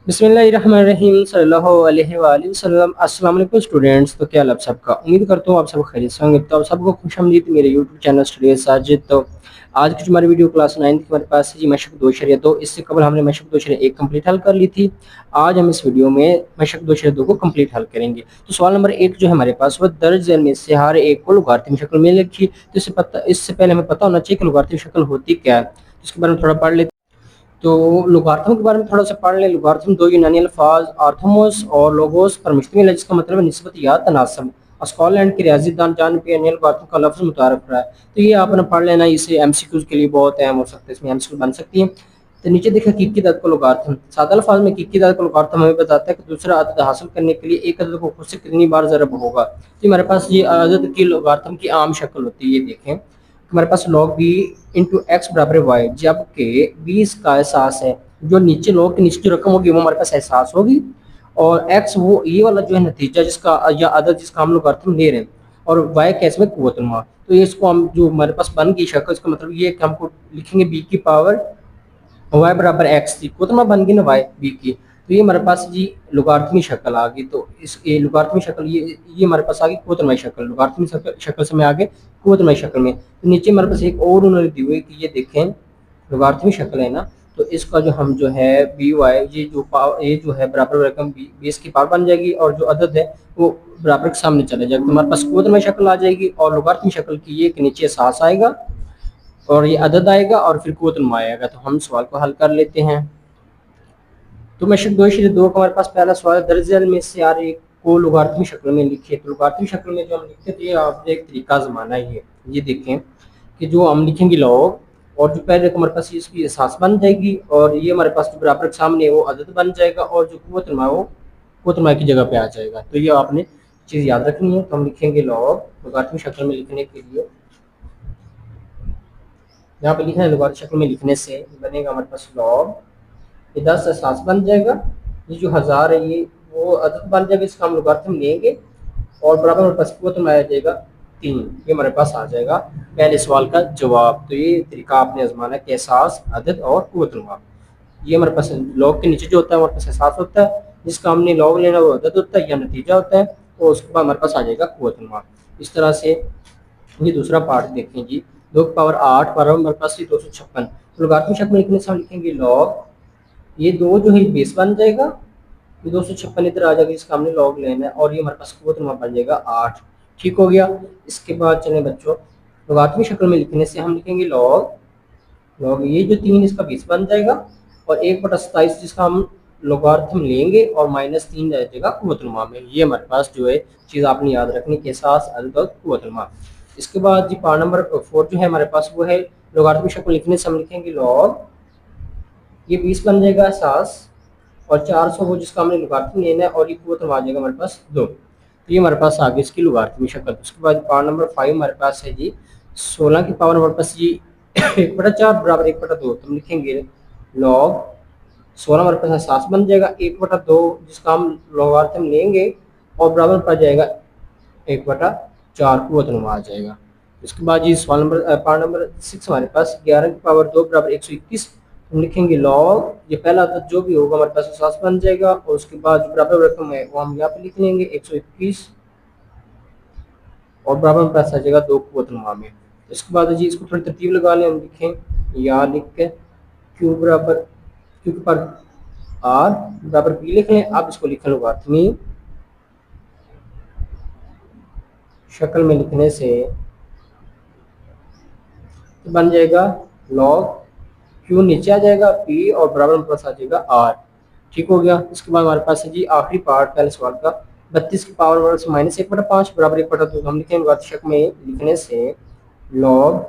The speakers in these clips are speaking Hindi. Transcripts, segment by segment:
बिस्मिल्लाहिर्रहमानिर्रहीम सल्लल्लाहु अलैहि वसल्लम। अस्सलाम वालेकुम स्टूडेंट्स। तो क्या हाल आप सबका, उम्मीद करता हूँ आप सब खैरियत से होंगे। तो आप सबको खुशामदीद मेरे यूट्यूब चैनल स्टडी साजिद। तो आज की जो हमारी वीडियो क्लास 9 की हमारे पास है जी मशक दो शरिया दो। इससे कबल हमने मशक दो शरिया 1 कंप्लीट हल कर ली थी। आज हम इस वीडियो में मशक दो शरिया 2 को कंप्लीट हल करेंगे। तो सवाल नंबर 1 जो है हमारे पास वह दर्ज झैल में से हर एक को लुगारिथम शक्ल में लिखी। तो इससे पहले हमें पता होना चाहिए कि लुगारिथम शक्ल होती क्या है। तो इसके बारे में थोड़ा पढ़ लेते। तो लुगार्थम के बारे में थोड़ा सा पढ़ लें। लुगार्थम दो यूनानी अल्फाज आर्थमोस और लोगोस पर मुश्तमिल है, जिसका मतलब है निस्बत या तनासब। स्कॉटलैंड के रियाजीदान जान पे लुगार्थम का लफ्ज़ मुतारफ रहा है। तो ये आपने पढ़ लेना, इसे एमसीक्यूज के लिए बहुत अहम हो सकता है, इसमें एमसीक्यू बन सकती है। तो नीचे देखिए हकीकी अदद को लुगार्थम। सादा अल्फाज में हकीकी अदद को लुगार्थम हमें बताता है कि दूसरा अदद हासिल करने के लिए एक अदद को खुद से कितनी बार ज़रब होगा। तो हमारे पास ये अदद की लुगार्थम की आम शक्ल होती है। ये देखें हमारे पास log b इंटू एक्स बराबर वाई, जबकि 20 का एहसास है। जो नीचे log के नीचे जो रकम होगी वो हमारे पास एहसास होगी, और x वो ये वाला जो है नतीजा जिसका या अदद जिसका हम लोग अर्थम ले रहे हैं, और y कैसे में कुव्वतुल। तो ये इसको हम जो हमारे पास बन गई शक्ल, इसका मतलब ये है कि हमको लिखेंगे b की पावर y बराबर x थी, कुव्वतुल बन गई ना y b की। तो ये हमारे पास जी लुगार्थमी शक्ल आ गई। तो इस ये लुगार्थमी शक्ल ये हमारे पास आ गई कुव्वतुल शक्ल। लुगार्थमी शक्ल से मैं आगे कुव्वतुल शक्ल में। तो नीचे हमारे पास एक और उन्होंने दी हुई कि ये देखें लुगार्थमी शक्ल है ना, तो इसका जो हम जो है बी वाई ये जो है बराबर रकम बी की पावर बन जाएगी, और जो अदद है वो बराबर के सामने चले जाएगा। तो हमारे पास कुव्वतुल शक्ल आ जाएगी, और लुगार्थमी शक्ल की ये कि नीचे एहसास आएगा और ये अदद आएगा और फिर कुव्वतुल आएगा। तो हम सवाल को हल कर लेते हैं। तो मशक दो इशरे दो का हमारे पास पहला सवाल दर्ज झैल में से यार एक को लुगार्थमी शक्ल में लिखे। तो लुगार्थमी शक्ल में जो हम लिखते थे, आपने एक तरीका आजमाना है। ये देखें कि जो हम लिखेंगे लॉग, और जो पहले हमारे पास इसकी एहसास बन जाएगी, और ये हमारे पास जो बराबर के सामने है वो अदद बन जाएगा, और जो कुव्वतुल वो कुव्वतुल की जगह पे आ जाएगा। तो ये आपने चीज़ याद रखनी है। तो हम लिखेंगे लॉग लुगार्थमी शक्ल में लिखने के लिए, यहाँ पे लिखना है लुगार्थमी शक्ल में लिखने से बनेगा हमारे पास लॉग, ये 10 एहसास बन जाएगा। ये जो 1000 है ये वो अदद बन जाएगा, इसका हम लुगार्थम लेंगे, और बराबर हमारे पास कुव्वतुल आ जाएगा 3। ये हमारे पास आ जाएगा पहले सवाल का जवाब। तो ये तरीका आपने आजमाना है कि एहसास अदद और कुव्वतुल। ये हमारे पास लॉग के नीचे जो होता है हमारे पास एहसास होता है, जिसका हमने लॉग लेना वो अदद होता है या नतीजा होता है, और उसके बाद हमारे पास आ जाएगा कुव्वतुल। इस तरह से ये दूसरा पार्ट देखें जी, 2 की पावर 8 बराबर हमारे पास 256। तो लुगार्थमी शक्ल में लिखने से हम लिखेंगे लॉग, ये 2 जो है बेस बन जाएगा, ये 256 इधर आ जाएगा, इसका हमने लॉग लेना है, और ये हमारे पास कुव्वतुल बन जाएगा 8। ठीक हो गया। इसके बाद चलें बच्चों, लुगार्थमी शक्ल में लिखने से हम लिखेंगे लॉग लॉग ये जो 3 इसका बेस बन जाएगा, और 1/27 जिसका हम लॉगरिथम लेंगे, और -3 रह जाएगा कुव्वतुल में। ये हमारे पास जो है चीज़ आपने याद रखनी के साथ अदद और कुव्वतुल। इसके बाद जी पार्ट नंबर 4 जो है हमारे पास वो है लॉगरिथमिक शक्ल लिखने से हम लिखेंगे लॉग, ये 20 बन जाएगा एहसास, और 400 वो जिसका हमने लॉगरिथम लेना है, और ये कुव्वतुल आ जाएगा हमारे पास 2। तो ये हमारे पास आ गई इसकी लॉगरिथमिक शक्ल। उसके बाद पार्ट नंबर 5 हमारे पास है जी 16 की पावर हमारे पास जी 1/4 बराबर 1/2। तो हम लिखेंगे लॉग 16 हमारे पास एहसास बन जाएगा, 1/2 जिसका हम लॉगरिथम लेंगे, और बराबर पड़ जाएगा 1/4 कुव्वतुल आ जाएगा। इसके बाद जी सवाल नंबर पार्ट नंबर 6 हमारे पास 11 की पावर 2 बराबर 121। हम लिखेंगे लॉग, ये पहला अदद जो भी होगा हमारे पास एहसास बन जाएगा, और उसके बाद जो बराबर रकम है वो हम यहाँ पे लिख लेंगे 121, और बराबर में पास आ जाएगा 2 कुव्वतुल में। इसके बाद जी इसको थोड़ी तरतीब लगा लें। हम लिखें या लिख के क्यू बराबर क्यू के पर आर बराबर बी लिख लें। अब इसको लिखें लॉगरिथमी शक्ल में लिखने से तो बन जाएगा लॉग क्यू नीचे आ जाएगा पी, और बराबर में पास आ जाएगा आर। ठीक हो गया। इसके बाद हमारे पास है जी आखिरी पार्ट पहले सवाल का 32 की पावर से -1/5 बराबर 1/2। हम लिखेंगे लॉगरिथमिक शक्ल में लिखने से लॉग,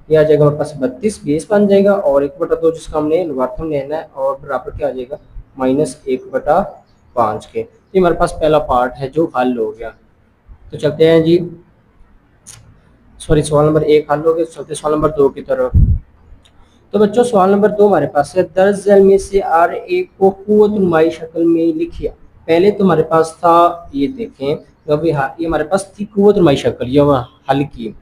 ये आ जाएगा हमारे पास 32 बेस बन जाएगा, और 1/2 जिसका हमने लॉगरिथम लेना है, और बराबर क्या आ जाएगा -1/5 के। ये हमारे पास पहला पार्ट है जो हल हो गया। तो चलते हैं जी, सॉरी सवाल नंबर 1 हल हो गया, चलते सवाल नंबर 2 की तरफ। तो बच्चों सवाल नंबर 2 हमारे पास है दर्ज झैल में से हर एक को कुव्वतुल शक्ल में लिखिए। पहले तो हमारे पास था, ये देखें ये हमारे पास थी कुव्वतुल शक्ल, ये हल की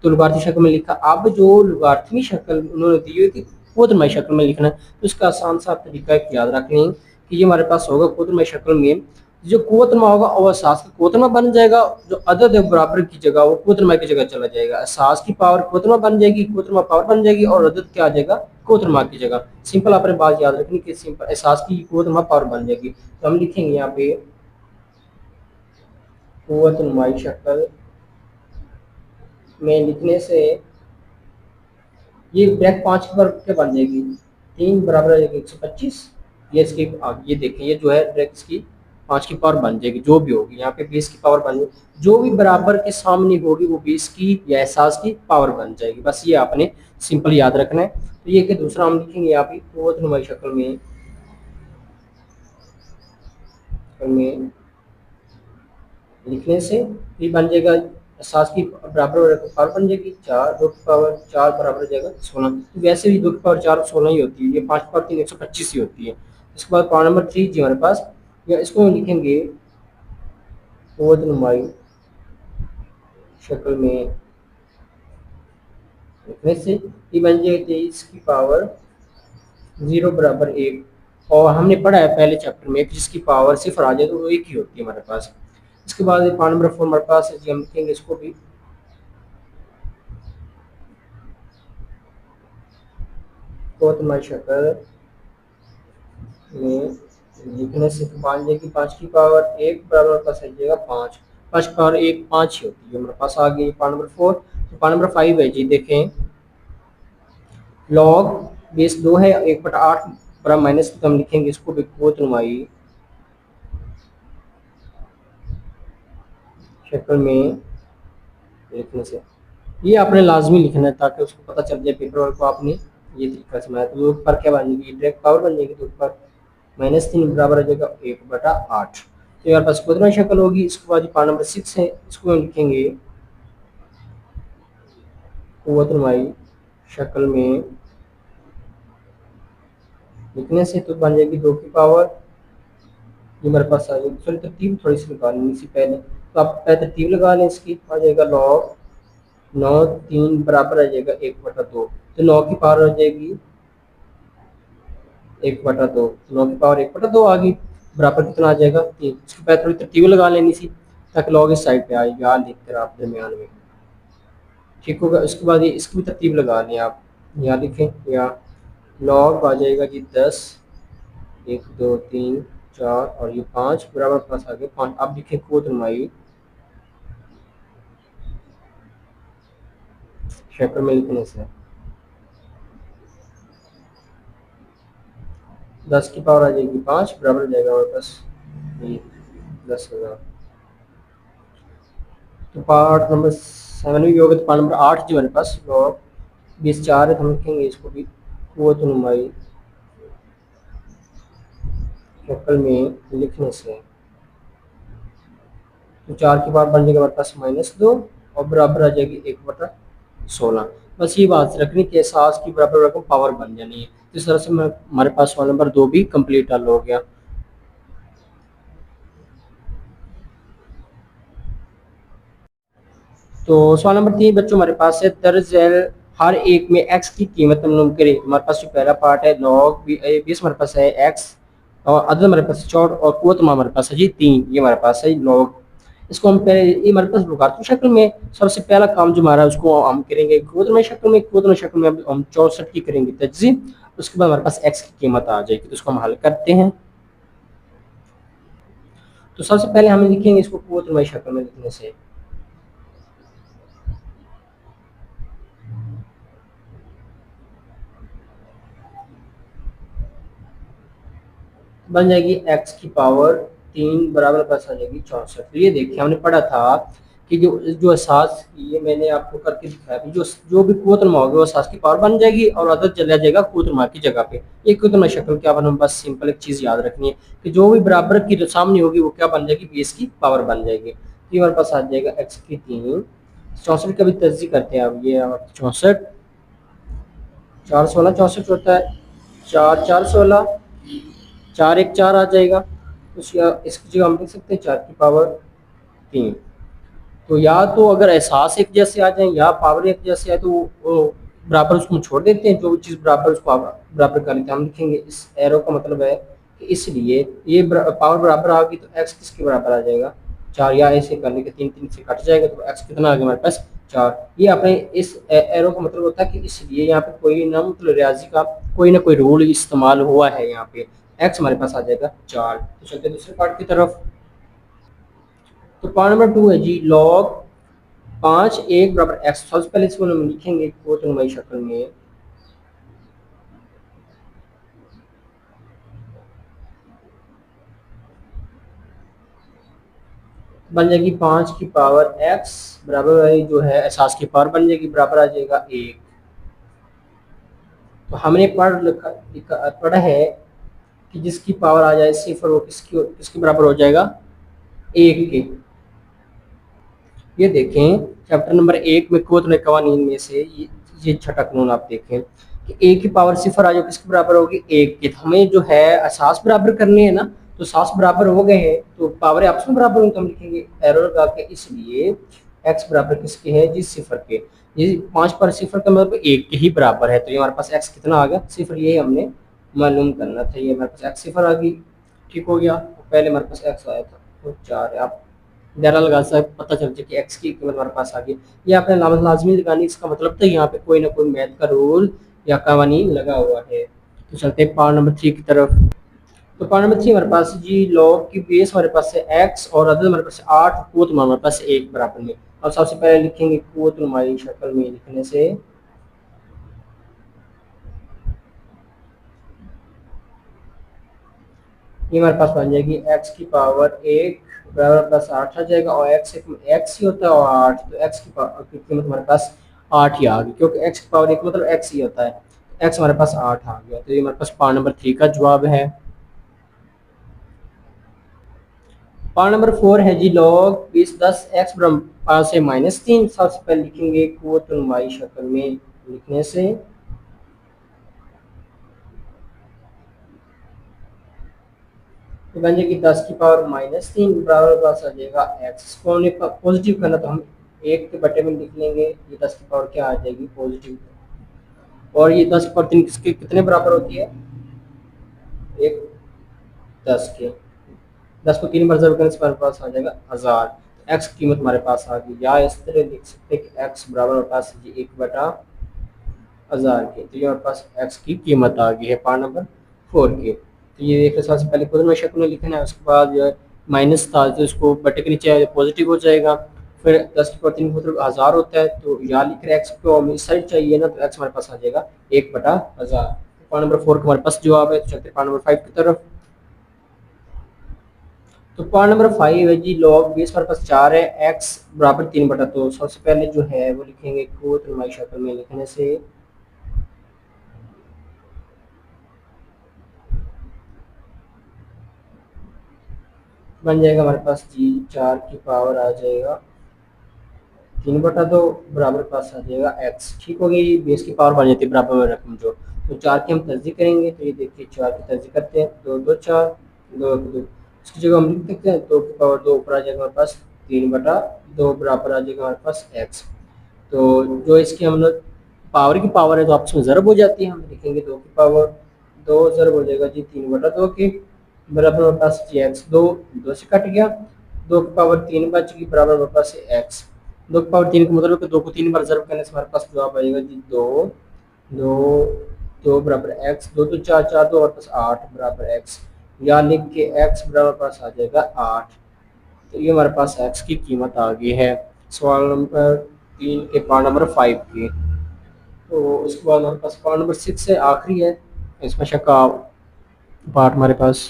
तो लुगार्थमी शक्ल में लिखा। अब जो लुगार्थमी शक्ल उन्होंने दी हुई कि कुव्वतुल शक्ल में लिखना है, तो उसका आसान सा तरीका याद रख लें कि ये हमारे पास होगा कुवतनुमा शक्ल में, जो कुवतनुमा होगा वो एहसास का कुवतनुमा बन जाएगा, जो अदद है बराबर की जगह वो कुवतनुमा की जगह चला जाएगा, एहसास की पावर कुवतनुमा बन जाएगी, कुवतनुमा पावर बन जाएगी और अदद क्या आ जाएगा कुवतनुमा की जगह। सिंपल आपने बात याद रखनी कि सिंपल एहसास की कुवतनुमा पावर बन जाएगी। तो हम लिखेंगे यहाँ पे कुवतनुमाई शक्ल में लिखने से ये ब्रैक 5 पर क्या बन जाएगी, 3 बराबर 125, ये इसकी ये देखें ये जो है ब्रैक इसकी 5 की पावर बन जाएगी, जो भी होगी यहाँ पे 20 की पावर बन जाएगी, जो भी बराबर के सामने होगी वो 20 की या एहसास की पावर बन जाएगी। बस ये आपने सिंपल याद रखना है। तो ये कि दूसरा हम लिखेंगे यहाँ पे कुव्वतनुमाई शक्ल में लिखने से ये बन जाएगा एहसास की बराबर पावर बन जाएगी 4, 2 की पावर 4 बराबर हो जाएगा 16। तो वैसे भी 2 की पावर 4 16 ही होती है, ये 5 पावर 3 125 ही होती है। इसके बाद पावर नंबर 3 जी हमारे पास, या इसको हम लिखेंगे कुव्वतनुमाई शक्ल में लिखने से ये बन जाएगी 23 की पावर 0 बराबर 1। और हमने पढ़ा है पहले चैप्टर में कि जिसकी पावर सिफर आ जाए तो वो एक ही होती है हमारे पास। इसके बाद पावर नंबर 4 हमारे पास है जी, हम लिखेंगे इसको भी कुव्वतनुमाई शक्ल में लिखने से बन जाएगी 5 की पावर 1 बराबर पास आ जाएगा 5, 5 की पावर 1 5 ही होती है हमारे पास आ गई पावर नंबर 4। तो पावर नंबर 5 है जी, देखें लॉग बेस 2 है 1/8 बराबर माइनस, तो हम लिखेंगे इसको भी कुव्वतनुमाई शक्ल में लिखने से, ये आपने लाजमी लिखना है ताकि उसको पता चल जाए पेपर वाले को आपने ये तरीका समझाया। तो 2 पर क्या बन जाएगी डायरेक्ट पावर बन जाएगी, 2 पर -3 बराबर हो जाएगा 1/8। तो यार पास कुव्वतनुमाई शक्ल होगी। इसके बाद पावर नंबर 6 है, इसको हम लिखेंगे कुव्वतनुमाई शक्ल में लिखने से तो बन जाएगी 2 की पावर, ये हमारे पास आ जाएगी। चलिए तरतीब थोड़ी सी लगा लेनी इससे पहले, तो आप पहले तरतीब लगा लें इसकी, आ जाएगा लॉग 9 3 बराबर आ जाएगा 1/2, तो 9 की पावर आ जाएगी 1/2, 9 की पावर 1/2 आ गई, बराबर कितना आ जाएगा 3। इसके बाद थोड़ी तरतीब लगा लेनी सी ताकि लॉग इस साइड पे आए, याद लिख कर आप दरमियान में, ठीक होगा। उसके बाद ये इसकी भी तरतीब लगा लें आप, यहाँ लिखें या लॉग आ जाएगा जी 10 1 2 3 4 और ये 5 बराबर पास आ गए 5। अब लिखें कुव्वतनुमाई शक्ल में लिखने से 10 की पावर आ जाएगी 5 बराबर हो जाएगा हमारे पास ये 10,000। तो पार्ट नंबर 7 भी होगा। तो पार्ट नंबर 8 जो हमारे पास लॉग 20 4 है, तो हम लिखेंगे इसको भी कुव्वतनुमाई शक्ल में लिखने से, तो 4 की पावर बन जाएगा हमारे पास -2 और बराबर आ जाएगी 1/16। बस ये बात रखनी कि एहसास की बराबर रकम पावर बन जानी है। तो इस तरह से हमारे पास सवाल नंबर 2 भी कंप्लीट हल हो गया। तो सवाल नंबर 3 बच्चों हमारे पास है दर्ज हर एक में x की कीमत मालूम करें। हमारे पास जो पहला पार्ट है लॉग 20 हमारे पास है x और अदद हमारे पास 4 और कुव्वतनुमा हमारे पास है जी 3, ये हमारे पास है लॉग। इसको हम पहले ये हमारे पास लुगातुल शक्ल में सबसे पहला काम जो हमारा है उसको हम करेंगे कुव्वतनुमा शक्ल में। कुव्वतनुमा शक्ल में हम 64 की करेंगे तज्ज़ीब, उसके बाद हमारे पास x की कीमत आ जाएगी, तो उसको हम हल करते हैं। तो सबसे पहले हम लिखेंगे इसको कुव्वतनुमा शक्ल में लिखने से बन जाएगी x की पावर 3 बराबर पास आ जाएगी 64। तो ये देखिए हमने पढ़ा था कि जो जो एहसास, ये मैंने आपको करके दिखाया कि जो भी कुव्वतनुमा होगी वो एहसास की पावर बन जाएगी और अदद चला जाएगा कुव्वतनुमा की जगह पे। ये कुव्वतनुमा शक्ल क्या बना, बस सिंपल एक चीज़ याद रखनी है कि जो भी बराबर की सामने होगी वो क्या बन जाएगी 20 की पावर बन जाएगी। तो ये हमारे पास आ जाएगा x की 3, 64 का भी तज्ज़ीह करते हैं अब, ये 64 4 16 64 होता है, 4 4 16 4 1 4 आ जाएगा, तो इसकी जगह हम लिख सकते हैं 4 की पावर 3। तो या तो अगर एहसास एक जैसे आ जाए या पावर एक जैसे आए तो वो बराबर उसको छोड़ देते हैं, जो भी चीज़ बराबर उसको बराबर कर लेते हैं। हम लिखेंगे इस एरो का मतलब है कि इसलिए ये पावर बराबर आ गई तो एक्स किसके बराबर आ जाएगा 4, या ऐसे करने के 3 3 से कट जाएगा तो एक्स कितना आ गया हमारे पास 4। ये अपने इस एरो का मतलब होता है कि इसलिए यहाँ पे कोई ना मतलब रियाजी का कोई ना कोई रूल इस्तेमाल हुआ है, यहाँ पे एक्स हमारे पास आ जाएगा 4। तो चलते हैं दूसरे पार्ट की तरफ। तो पार्ट नंबर 2 है जी लॉग 5 1 बराबर एक्स। सबसे पहले इसको हम लिखेंगे कोटनुमाई शक्ल में। बन जाएगी 5 की पावर एक्स बराबर वाली जो है एहसास की पावर बन जाएगी बराबर आ जाएगा 1। तो हमने पढ़ा है कि जिसकी पावर आ जाए सिर्फ वो किसकी किसके बराबर हो जाएगा 1 के। ये देखें चैप्टर नंबर 1 में कोतले कवानीन में से ये छठा कानून आप देखें कि ए की पावर सिफर आ जाए किसके बराबर होगी 1 के। तो हमें जो है असास बराबर करने हैं ना, तो सास बराबर हो गए हैं तो पावर आपस में बराबर होंगे तो हम लिखेंगे एरर लगा के इसलिए एक्स बराबर किसके है जी सिफर के। ये 5 पर सिफर का मतलब 1 के ही बराबर है, तो ये हमारे पास एक्स कितना आ गया सिफर, ये हमने मालूम करना था। ये हमारे पास एक्स सिफर आ गई, ठीक हो गया। तो पहले हमारे पास एक्स आया था तो 4 है। आप दायरा लगा सकते पता चल जाए कि एक्स की कीमत हमारे पास आ गई। ये आपने लाजमी लगानी, इसका मतलब तो यहाँ पे कोई ना कोई मैथ का रूल या कवानीन लगा हुआ है। तो चलते हैं पार्ट नंबर 3 की तरफ। तो पार्ट नंबर 3 हमारे पास जी लॉग की बेस हमारे पास है एक्स और अदद हमारे पास 8, कुव्वत हमारे पास 1 बराबर में। अब सबसे पहले लिखेंगे कुव्वत नुमाई शक्ल में लिखने से ये हमारे पास बन जाएगी एक्स की पावर 1 बराबर प्लस 8 आ जाएगा और एक्स ही होता है और 8, तो एक्स की कीमत हमारे पास 8 ही आ गई क्योंकि एक्स की पावर 1 मतलब एक्स ही होता है। एक्स हमारे पास 8 आ गया, तो ये हमारे पास पार्ट नंबर 3 का जवाब है। पार्ट नंबर 4 है जी लॉग 20 10 एक्स बराबर से -3। सबसे पहले लिखेंगे कुव्वत नुमाई शक्ल में लिखने से तो बन जाएगी 10 की पावर -3 बराबर पास आ जाएगा एक्स। इसको हमने पॉजिटिव करना तो हम 1 के बटे में लिख लेंगे, ये 10 की पावर क्या आ जाएगी पॉजिटिव। और ये 10 की पावर 3 किसके कितने बराबर होती है एक 10 के। 10 को 3 बार जरूर करने से हमारे पास आ जाएगा 1000। एक्स की कीमत हमारे पास आ गई, या इस तरह लिख सकते हैं कि एक्स बराबर हमारे पास 1/1000 के। तो ये हमारे पास एक्स की कीमत आ गई है पार्ट नंबर 4 के। तो ये एक सबसे पहले खुद में शक्ल में लिखना है, उसके बाद जो है माइनस था तो इसको बटे के नीचे पॉजिटिव हो जाएगा। फिर 10 की पावर 3 मतलब 1000 होता है, तो यहाँ लिख रहे एक्स को हम इस साइड चाहिए ना, तो एक्स हमारे पास आ जाएगा 1/1000। पार्ट नंबर 4 का हमारे पास जवाब है। तो चलते पार्ट नंबर 5 की तरफ। तो पार्ट नंबर 5 है जी लॉग बेस हमारे पास 4 है एक्स बराबर 3/, तो सबसे पहले जो है वो लिखेंगे कोट नुमाई शक्ल में लिखने से बन जाएगा हमारे पास जी 4 की पावर आ जाएगा 3/2 बराबर पास आ जाएगा एक्स। ठीक हो गई, बेस की पावर बन जाती है बराबर में रकम जो। तो 4 की हम तर्जी करेंगे, तो ये देखिए 4 की तर्जी करते हैं 2 2 4 2 2, इसकी जगह हम लिख सकते हैं 2 की पावर 2 ऊपर आ जाएगा हमारे पास 3/2 बराबर आ जाएगा हमारे पास एक्स। तो जो इसकी हम लोग पावर की पावर है तो आपस में ज़रब हो जाती है, हम लिखेंगे 2 की पावर 2 ज़रब हो जाएगा जी 3/2 के बराबर हमारे पास जी एक्स। 2 2 से कट गया, 2 की पावर 3 बच गई बराबर हमारे पास एक्स। 2 की पावर 3 का मतलब है कि 2 को 3 बार ज़रब करने से हमारे पास जवाब आएगा जी 2 2 2 बराबर एक्स। 2 2 4 4 2 हमारे पास 8 बराबर एक्स। या लिख के एक्स बराबर पास आ जाएगा 8। तो ये हमारे पास एक्स की कीमत आ गई है सवाल नंबर 3 के पार्ट नंबर 5 की। तो उसके बाद हमारे पास पार्ट नंबर 6 है, आखिरी है इसमें शक्का पार्ट हमारे पास।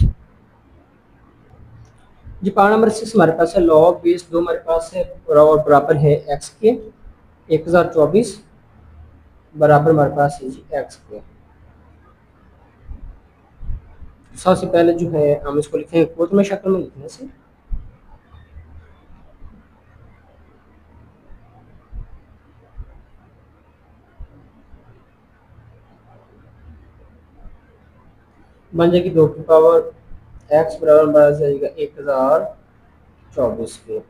जी पार्ट नंबर 6 हमारे पास है लॉग बेस 2 हमारे पास है और बराबर है एक्स के 1024 बराबर हमारे पास है जी एक्स के। सबसे पहले जो है हम इसको लिखेंगे कोट में शक्ल में लिखने से बन जाएगी 2 की पावर एक्स बराबर आ जाएगा 1024 के। तो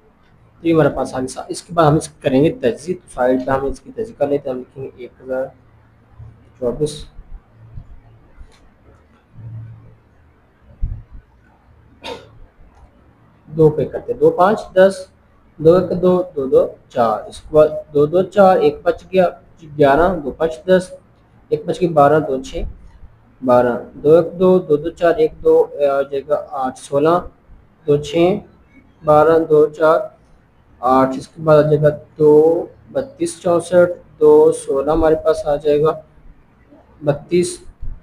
ये हमारे पास आगे इसके बाद हम इसको करेंगे तजी, तो साइड पे हम इसकी तजी कर लेते हैं। हम लिखेंगे 1024 दो पे करते, 2 5 10, 2 1 2, 2 2 4, इसके बाद 2 2 4, एक बच गया 11, 2 5 10, एक बच गया 12, 2 6 12, 2 1 2, 2 2 4 1 2 आ जाएगा 8 16, 2 6 12, 2 4 8, इसके बाद आ जाएगा 2 32 64, 2 16 हमारे पास आ जाएगा 32,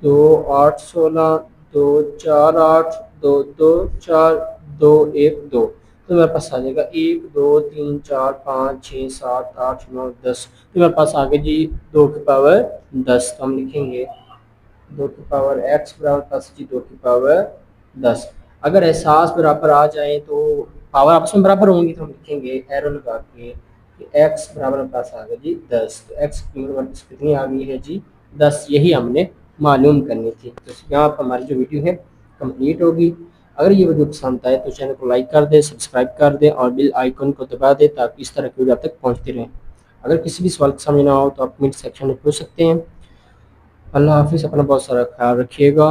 2 8 16, 2 4 8, 2 2 4 2 1 2, तो मेरे पास आ जाएगा 1 2 3 4 5 6 7 8 9 10, तो मेरे पास आ गया जी 2 की पावर 10। तो हम लिखेंगे 2 की पावर x बराबर प्लस जी 2 की पावर 10। अगर एहसास बराबर आ जाए तो पावर आपस में बराबर होंगी तो हम लिखेंगे एरो लगा के कि x बराबर प्लस आ गया जी 10। तो x की कीमत कितनी आ गई है जी 10, यही हमने मालूम करनी थी। तो यहाँ पर हमारी जो वीडियो है कंप्लीट होगी। अगर ये वीडियो पसंद आए तो चैनल को लाइक कर दें, सब्सक्राइब कर दें और बेल आइकन को दबा दें ताकि इस तरह की वीडियो आप तक पहुँचती रहें। अगर किसी भी सवाल का समझ ना हो तो आप कमेंट सेक्शन में पूछ सकते हैं। अल्लाह हाफिज़, अपना बहुत सारा ख्याल रखिएगा।